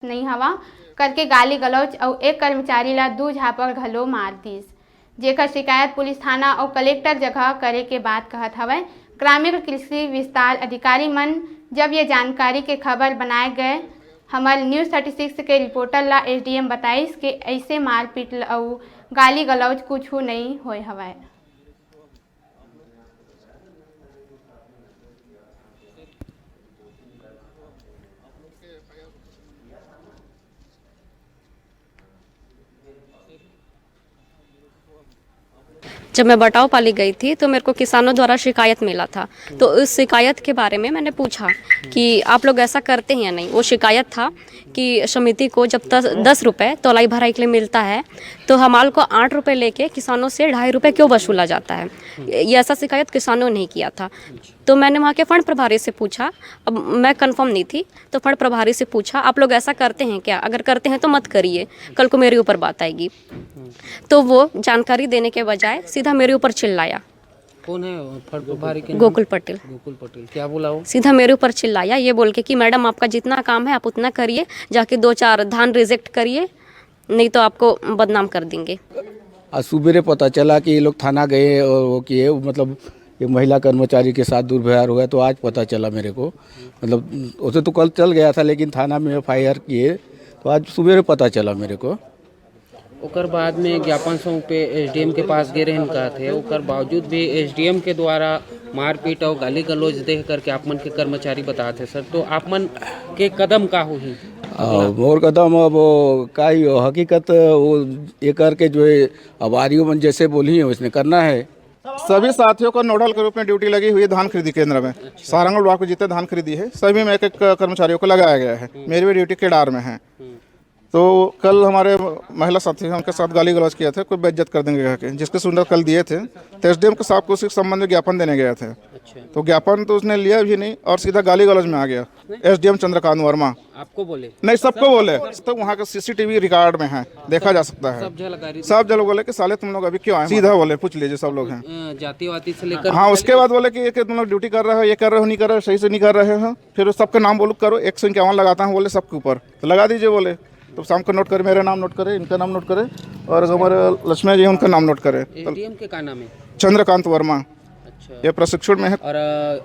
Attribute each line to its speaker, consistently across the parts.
Speaker 1: नहीं हवा करके गाली गलौज और एक कर्मचारी ला 2 झापड़ घलो मार दिस, जेकर शिकायत पुलिस थाना और कलेक्टर जगह करे के बाद कहत हवै। ग्रामीण कृषि विस्तार अधिकारी मन जब ये जानकारी के खबर बनाए गए, हमारे न्यूज़ 36 के रिपोर्टर ला एसडीएम बताइस कि ऐसे मारपीट और गाली गलौज कुछ नहीं होए हवै।
Speaker 2: जब मैं बटाव पाली गई थी तो मेरे को किसानों द्वारा शिकायत मिला था, तो उस शिकायत के बारे में मैंने पूछा कि आप लोग ऐसा करते हैं या नहीं। वो शिकायत था कि समिति को जब तक 10 रुपये तौलाई भराई के लिए मिलता है तो हमाल को 8 रुपये लेके किसानों से 2.5 रुपये क्यों वसूला जाता है। ये ऐसा शिकायत किसानों ने किया था। तो मैंने वहाँ के फंड प्रभारी से पूछा, अब मैं कंफर्म नहीं थी, तो फंड प्रभारी से पूछा आप लोग ऐसा करते हैं क्या, अगर करते हैं तो मत करिए, कल को मेरे ऊपर बात आएगी। तो वो जानकारी देने के बजाय सीधा मेरे ऊपर चिल्लाया।
Speaker 3: कौन है फंड प्रभारी के?
Speaker 2: गोकुल पटेल।
Speaker 3: गोकुल पटेल क्या बोला वो?
Speaker 2: सीधा मेरे ऊपर चिल्लाया ये बोल के कि मैडम आपका जितना काम है आप उतना करिए, जाके 2-4 धान रिजेक्ट करिए, नहीं तो आपको बदनाम कर देंगे।
Speaker 4: आज सुबह पता चला कि ये लोग थाना गए और वो किए, मतलब एक महिला कर्मचारी के साथ दुर्व्यवहार हुआ, तो आज पता चला मेरे को। मतलब उसे तो कल चल गया था, लेकिन थाना में FIR किए तो आज सुबह पता चला मेरे को।
Speaker 3: ओकर बाद में ज्ञापन सौंप पे एसडीएम के पास गए रहन कहा थे, ओकर बावजूद भी एसडीएम के द्वारा मारपीट और गाली गलौज देख करके आप मन के कर्मचारी बताते सर, तो आप मन के कदम का होही?
Speaker 4: मोर कदम अब का ही हकीकत वो ये करके जो है आबादियों मन जैसे बोली है उसने करना है।
Speaker 5: सभी साथियों को नोडल के रूप में ड्यूटी लगी हुई है धान खरीदी केंद्र में। सारंगल ब्लॉक में जितने धान खरीदी है सभी में एक कर्मचारियों को लगाया गया है। मेरी भी ड्यूटी केडार में है। तो कल हमारे महिला साथी उनके साथ गाली गलौज किया था, कोई बेइज्जत कर देंगे कह के, जिसके सुंदर कल दिए थे। तो एसडीएम के साथ उसी संबंध में ज्ञापन देने गए थे। तो ज्ञापन तो उसने लिया भी नहीं और सीधा गाली गलौज में आ गया। एसडीएम चंद्रकांत वर्मा
Speaker 3: आपको बोले?
Speaker 5: नहीं, सबको बोले। तो वहाँ का CCTV रिकॉर्ड में है, देखा जा सकता है। सब जगह बोले कि साले तुम लोग अभी क्यों आए, सीधा बोले, पूछ लीजिए सब लोग हैं।
Speaker 3: जातिवादी से लेकर
Speaker 5: हाँ, उसके बाद बोले कि तुम लोग ड्यूटी कर रहे हो, ये कर रहे हो, नहीं कर रहे हो, सही से नहीं कर रहे हो। फिर सबका नाम बोलो करो, 151 लगाता हूँ बोले सबके ऊपर, तो लगा दीजिए बोले। तो शाम को नोट करे, मेरा नाम नोट करे, इनका नाम नोट करे और हमारे लक्ष्मी जी उनका नाम नोट करे।
Speaker 3: एसडीएम के का नाम है? चंद्रकांत
Speaker 5: वर्मा।
Speaker 3: अच्छा,
Speaker 5: ये प्रशिक्षण में है। और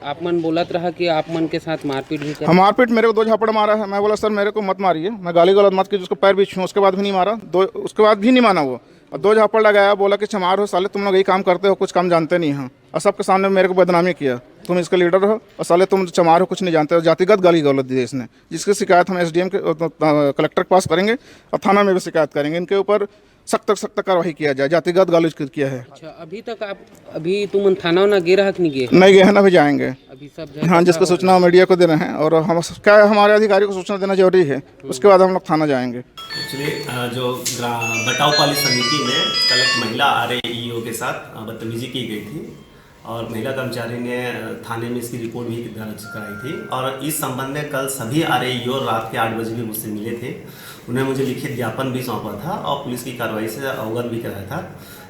Speaker 3: आप मन बोलत रहा कि आप मन के साथ मारपीट भी कर?
Speaker 5: मारपीट, मेरे को 2 झापड़ मारा है। मैं बोला सर मेरे को मत मारिए, मैं गाली गलौज मत कीजिए, उसको पैर भी छूं, उसके बाद भी नहीं मारा। उसके बाद भी नहीं माना वो, और 2 झापड़ लगाया, बोला कि चमार हो साले, तुम लोग यही काम करते हो, कुछ काम जानते नहीं हो। और सबके सामने मेरे को बदनामी किया, तुम इसके लीडर हो और साले तुम चमार हो, कुछ नहीं जानते हो। जातिगत गाली गलौज दी इसने, जिसकी शिकायत हम एसडीएम के कलेक्टर के पास करेंगे और थाना में भी शिकायत करेंगे। इनके ऊपर सख्त कार्रवाई किया जाए, जातिगत गाली किया है।
Speaker 3: अच्छा, अभी तक आप तुम थाना ना गए रहा कि नहीं गए?
Speaker 5: नहीं गए हैं ना, अभी जाएंगे
Speaker 3: अभी सब।
Speaker 5: हाँ, जिसको सूचना मीडिया को दे रहे हैं और हम क्या हमारे अधिकारी को सूचना देना जरूरी है, उसके बाद हम लोग थाना जाएंगे।
Speaker 6: एक्चुअली जो बटाव पाली समिति में कल एक महिला RAEO के साथ बदतमीजी की गई थी और महिला कर्मचारी ने थाने में इसकी रिपोर्ट भी दर्ज कराई थी। और इस संबंध में कल सभी RAEO रात के 8 बजे भी मुझसे मिले थे। उन्हें मुझे लिखित ज्ञापन भी सौंपा था और पुलिस की कार्रवाई से अवगत भी कराया था।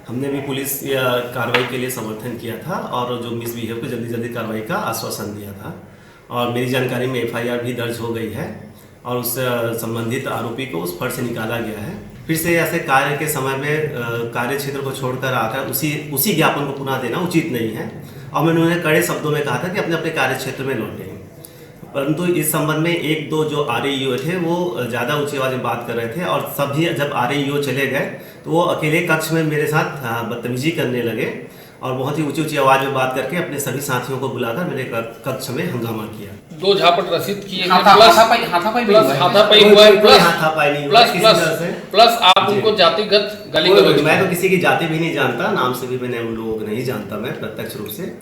Speaker 6: हमने भी पुलिस कार्रवाई के लिए समर्थन किया था और जो मिसबिहेव को जल्दी कार्रवाई का आश्वासन दिया था। और मेरी जानकारी में FIR भी दर्ज हो गई है और उस संबंधित आरोपी को उस पद से निकाला गया है। फिर से ऐसे कार्य के समय में कार्य क्षेत्र को छोड़कर आकर उसी ज्ञापन को पुनः देना उचित नहीं है और मैंने उन्हें कड़े शब्दों में कहा था कि अपने कार्य क्षेत्र में लौटें। परंतु इस संबंध में 1-2 जो RAEO थे वो ज़्यादा ऊंची आवाज़ में बात कर रहे थे और सभी जब RAEO चले गए तो वो अकेले कक्ष में मेरे साथ बदतमीजी करने लगे और बहुत ही ऊंची आवाज़ में बात करके अपने सभी साथियों को बुलाकर मेरे कक्ष में हंगामा किया।
Speaker 7: 2 झापड़ रसीद किए, प्लस आप उनको जातिगत गाली गलौज।
Speaker 6: मैं तो किसी की जाति भी नहीं जानता, नाम से भी मैंने उन लोगों को नहीं जानता मैं प्रत्यक्ष रूप से,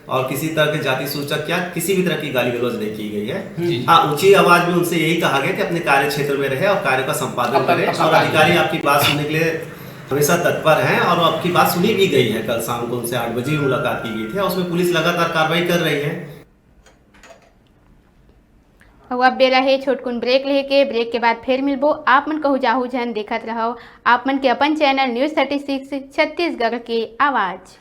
Speaker 6: और किसी तरह के जाति सूचक क्या किसी भी तरह की गाली गलौज नहीं की गई है। हाँ, ऊंची आवाज में उनसे यही कहा गया कि अपने कार्य क्षेत्र में रहे और कार्य का संपादन करे और अधिकारी आपकी बात सुनने के लिए हमेशा तत्पर हैं और आपकी बात सुनी भी गई है। कल शाम को उनसे 8 बजे मुलाकात की गई थी और उसमें पुलिस लगातार कार्रवाई कर रही है।
Speaker 1: अब बेरा है छोटकुन ब्रेक लेके, ब्रेक के बाद फिर मिलबो। आप मन कहू जाहू जन देखत रहो आप मन के अपन चैनल न्यूज़ 36 छत्तीसगढ़ की आवाज़।